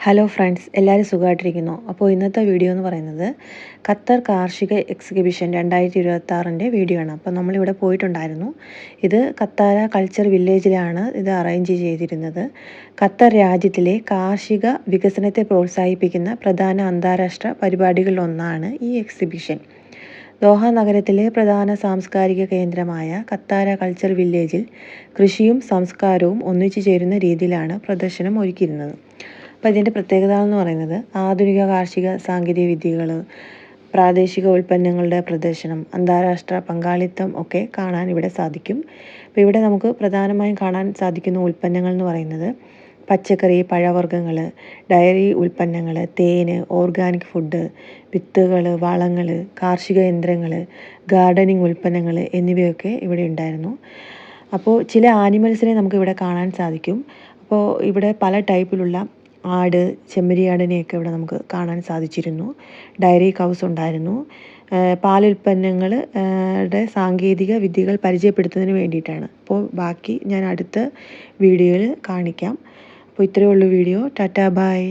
Hello friends, എല്ലാവരും സുഖമായിട്ടിരിക്കുന്നു. അപ്പോൾ ഇന്നത്തെ വീഡിയോ എന്ന് പറയുന്നത് ഖത്തർ കാർഷിക എക്സിബിഷൻ 2026 വീഡിയോ ആണ്. അപ്പോൾ നമ്മളിവിടെ പോയിട്ടുണ്ടായിരുന്നു. ഇത് ഖത്താര കൾച്ചർ വില്ലേജിലാണ് ഇത് അറേഞ്ച് ചെയ്തിരുന്നത്. ഖത്തർ രാജ്യത്തിലെ കാർഷിക വികസനത്തെ പ്രോത്സാഹിപ്പിക്കുന്ന പ്രധാന അന്താരാഷ്ട്ര പരിപാടികളിലൊന്നാണ് ഈ എക്സിബിഷൻ. ദോഹ നഗരത്തിലെ പ്രധാന സാംസ്കാരിക കേന്ദ്രമായ ഖത്താര കൾച്ചർ വില്ലേജിൽ കൃഷിയും സംസ്കാരവും ഒന്നിച്ചു ചേരുന്ന രീതിയിലാണ് പ്രദർശനം ഒരുക്കിയിരുന്നത്. അപ്പോൾ ഇതിൻ്റെ പ്രത്യേകത എന്ന് പറയുന്നത് ആധുനിക കാർഷിക സാങ്കേതിക വിദ്യകൾ, പ്രാദേശിക ഉൽപ്പന്നങ്ങളുടെ പ്രദർശനം, അന്താരാഷ്ട്ര പങ്കാളിത്തം ഒക്കെ കാണാൻ ഇവിടെ സാധിക്കും. അപ്പോൾ ഇവിടെ നമുക്ക് പ്രധാനമായും കാണാൻ സാധിക്കുന്ന ഉൽപ്പന്നങ്ങൾ എന്ന് പറയുന്നത് പച്ചക്കറി, പഴവർഗ്ഗങ്ങൾ, ഡയറി ഉൽപ്പന്നങ്ങൾ, തേന്, ഓർഗാനിക് ഫുഡ്, വിത്തുകൾ, വളങ്ങൾ, കാർഷിക യന്ത്രങ്ങൾ, ഗാർഡനിങ് ഉൽപ്പന്നങ്ങൾ എന്നിവയൊക്കെ ഇവിടെ ഉണ്ടായിരുന്നു. അപ്പോൾ ചില ആനിമൽസിനെ നമുക്കിവിടെ കാണാൻ സാധിക്കും. അപ്പോൾ ഇവിടെ പല ടൈപ്പിലുള്ള ആട്, ചെമ്മരിയാടിനെയൊക്കെ ഇവിടെ നമുക്ക് കാണാൻ സാധിച്ചിരുന്നു. ഡയറി കൗസ് ഉണ്ടായിരുന്നു. പാലുൽപ്പന്നങ്ങൾ ടെ സാങ്കേതിക വിദ്യകൾ പരിചയപ്പെടുത്തുന്നതിന് വേണ്ടിയിട്ടാണ്. അപ്പോൾ ബാക്കി ഞാൻ അടുത്ത വീഡിയോയിൽ കാണിക്കാം. അപ്പോൾ ഇത്രയേ ഉള്ളൂ വീഡിയോ. Tata bye.